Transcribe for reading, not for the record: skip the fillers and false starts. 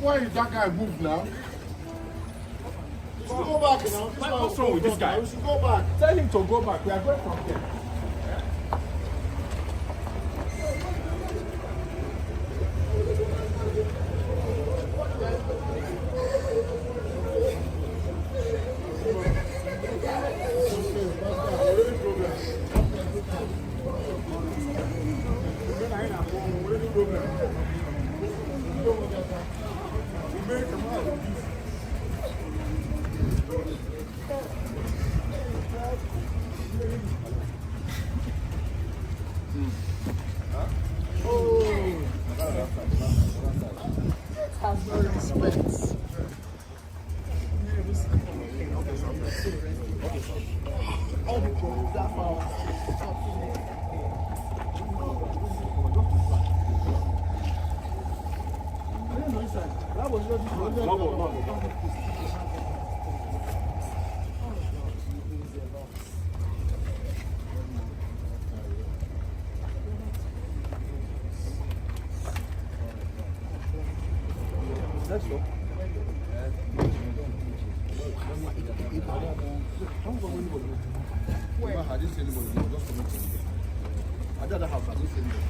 why is that guy moved now? We should go back now. What's wrong with this guy? We should go back. Tell him to go back. We are going from here. Has no respect. Let's go. Where? I didn't see anybody. Just come in. I did the house. I didn't see anybody.